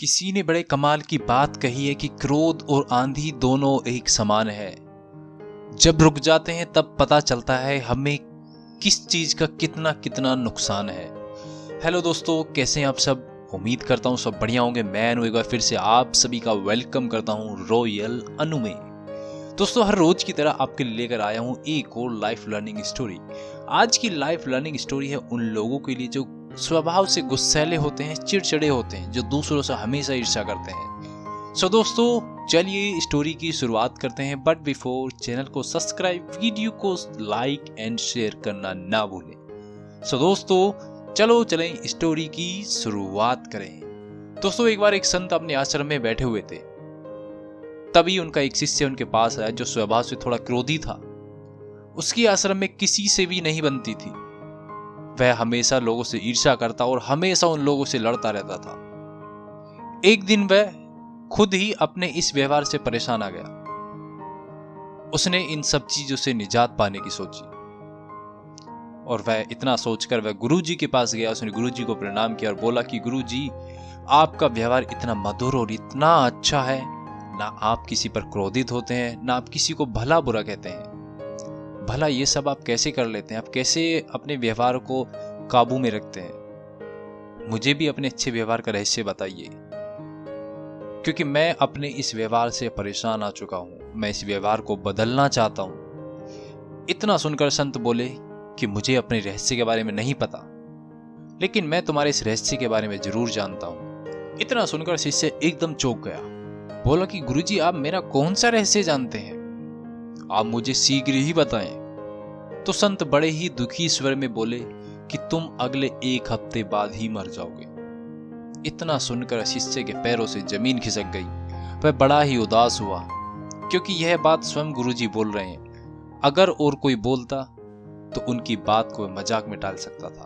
किसी ने बड़े कमाल की बात कही है कि क्रोध और आंधी दोनों एक समान है। जब रुक जाते हैं तब पता चलता है हमें किस चीज का कितना कितना नुकसान है। हेलो दोस्तों, कैसे हैं आप सब? उम्मीद करता हूँ सब बढ़िया होंगे। मैं अनु एक बार फिर से आप सभी का वेलकम करता हूँ रॉयल अनु में। दोस्तों, हर रोज की तरह आपके लिए लेकर आया हूँ एक और लाइफ लर्निंग स्टोरी। आज की लाइफ लर्निंग स्टोरी है उन लोगों के लिए जो स्वभाव से गुस्सैले होते हैं, चिड़चिड़े होते हैं, जो दूसरों से हमेशा ईर्ष्या करते हैं। सो दोस्तों, चलिए स्टोरी की शुरुआत करते हैं। बट बिफोर, चैनल को सब्सक्राइब, वीडियो को लाइक एंड शेयर करना ना भूलें। सो दोस्तों, चलो चलें स्टोरी की शुरुआत करें। दोस्तों, एक बार एक संत अपने आश्रम में बैठे हुए थे। तभी उनका एक शिष्य उनके पास आया जो स्वभाव से थोड़ा क्रोधी था। उसकी आश्रम में किसी से भी नहीं बनती थी। वह हमेशा लोगों से ईर्ष्या करता और हमेशा उन लोगों से लड़ता रहता था। एक दिन वह खुद ही अपने इस व्यवहार से परेशान आ गया। उसने इन सब चीजों से निजात पाने की सोची और वह इतना सोचकर वह गुरुजी के पास गया। उसने गुरुजी को प्रणाम किया और बोला कि गुरुजी, आपका व्यवहार इतना मधुर और इतना अच्छा है। ना आप किसी पर क्रोधित होते हैं, ना आप किसी को भला बुरा कहते हैं। भला ये सब आप कैसे कर लेते हैं? आप कैसे अपने व्यवहार को काबू में रखते हैं? मुझे भी अपने अच्छे व्यवहार का रहस्य बताइए, क्योंकि मैं अपने इस व्यवहार से परेशान आ चुका हूं। मैं इस व्यवहार को बदलना चाहता हूं। इतना सुनकर संत बोले कि मुझे अपने रहस्य के बारे में नहीं पता, लेकिन मैं तुम्हारे इस रहस्य के बारे में जरूर जानता हूं। इतना सुनकर शिष्य एकदम चौंक गया। बोला कि गुरुजी, आप मेरा कौन सा रहस्य जानते हैं? आप मुझे शीघ्र ही बताएं। तो संत बड़े ही दुखी स्वर में बोले कि तुम अगले 1 हफ्ते बाद ही मर जाओगे। इतना सुनकर शिष्य के पैरों से जमीन खिसक गई। वह बड़ा ही उदास हुआ, क्योंकि यह बात स्वयं गुरुजी बोल रहे हैं। अगर और कोई बोलता तो उनकी बात को मजाक में टाल सकता था,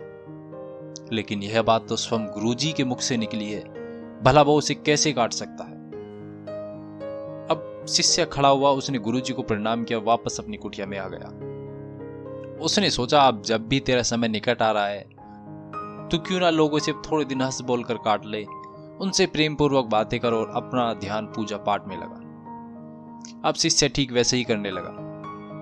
लेकिन यह बात तो स्वयं गुरुजी के मुख से निकली है। भला वो उसे कैसे काट सकता है? अब शिष्य खड़ा हुआ, उसने गुरुजी को प्रणाम किया, वापस अपनी कुटिया में आ गया। उसने सोचा, अब जब भी तेरा समय निकट आ रहा है तो क्यों ना लोगों से थोड़े दिन हंस बोलकर काट ले, उनसे प्रेम पूर्वक बातें कर और अपना ध्यान पूजा पाठ में लगा। अब शिष्य ठीक वैसे ही करने लगा।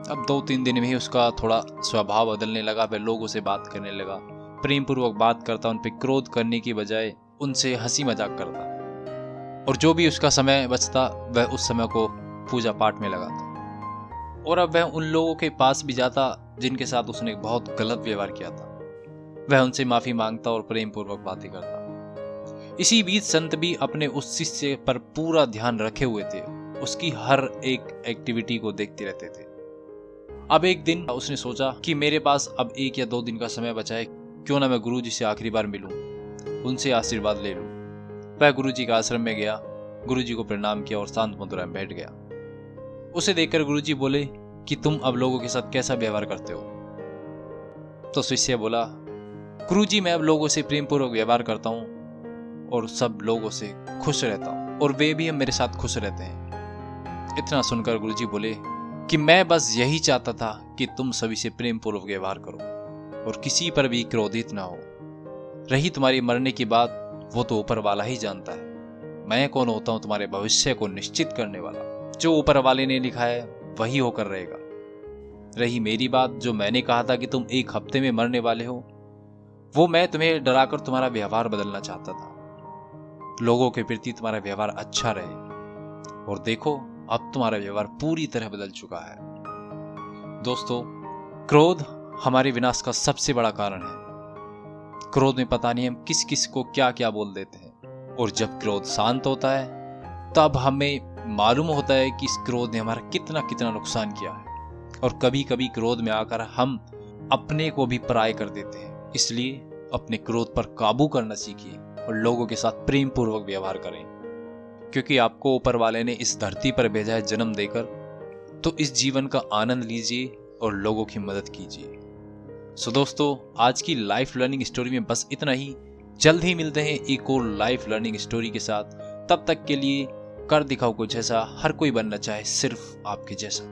अब 2-3 दिन में ही उसका थोड़ा स्वभाव बदलने लगा। वह लोगों से बात करने लगा, प्रेम पूर्वक बात करता, उन पर क्रोध करने की बजाय उनसे हंसी मजाक करता, और जो भी उसका समय बचता वह उस समय को पूजा पाठ में लगाता। और अब वह उन लोगों के पास भी जाता जिनके साथ उसने बहुत गलत व्यवहार किया था। वह उनसे माफी मांगता और प्रेम पूर्वक बातें करता। इसी बीच संत भी अपने उस शिष्य पर पूरा ध्यान रखे हुए थे। उसकी हर एक एक्टिविटी को देखते रहते थे। अब एक दिन उसने सोचा कि मेरे पास अब 1 या 2 दिन का समय बचा है, क्यों ना मैं गुरुजी से आखिरी बार मिलूं, उनसे आशीर्वाद ले लूं। वह गुरुजी के आश्रम में गया, गुरुजी को प्रणाम किया और शांत मुद्रा में बैठ गया। उसे देखकर गुरुजी बोले कि तुम अब लोगों के साथ कैसा व्यवहार करते हो? तो शिष्य बोला, गुरुजी, मैं अब लोगों से प्रेम पूर्वक व्यवहार करता हूँ और सब लोगों से खुश रहता हूँ, और वे भी मेरे साथ खुश रहते हैं। इतना सुनकर गुरुजी बोले कि मैं बस यही चाहता था कि तुम सभी से प्रेम पूर्वक व्यवहार करो और किसी पर भी क्रोधित ना हो। रही तुम्हारी मरने की बात, वो तो ऊपर वाला ही जानता है। मैं कौन होता हूं तुम्हारे भविष्य को निश्चित करने वाला? जो ऊपर वाले ने लिखा है वही होकर रहेगा। रही मेरी बात, जो मैंने कहा था कि तुम 1 हफ्ते में मरने वाले हो, वो मैं तुम्हें डराकर तुम्हारा व्यवहार बदलना चाहता था। लोगों के प्रति तुम्हारा व्यवहार अच्छा रहे, और देखो अब तुम्हारा व्यवहार पूरी तरह बदल चुका है। दोस्तों, क्रोध हमारे विनाश का सबसे बड़ा कारण है। क्रोध में पता नहीं हम किस किस को क्या क्या बोल देते हैं, और जब क्रोध शांत होता है तब हमें मालूम होता है कि इस क्रोध ने हमारा कितना कितना नुकसान किया है। और कभी कभी क्रोध में आकर हम अपने को भी पराय कर देते हैं। इसलिए अपने क्रोध पर काबू करना सीखिए और लोगों के साथ प्रेम पूर्वक व्यवहार करें, क्योंकि आपको ऊपर वाले ने इस धरती पर भेजा है जन्म देकर। तो इस जीवन का आनंद लीजिए और लोगों की मदद कीजिए। सो दोस्तों, आज की लाइफ लर्निंग स्टोरी में बस इतना ही। जल्द ही मिलते हैं एक और लाइफ लर्निंग स्टोरी के साथ। तब तक के लिए कर दिखाओ कुछ ऐसा हर कोई बनना चाहे, सिर्फ आपके जैसा।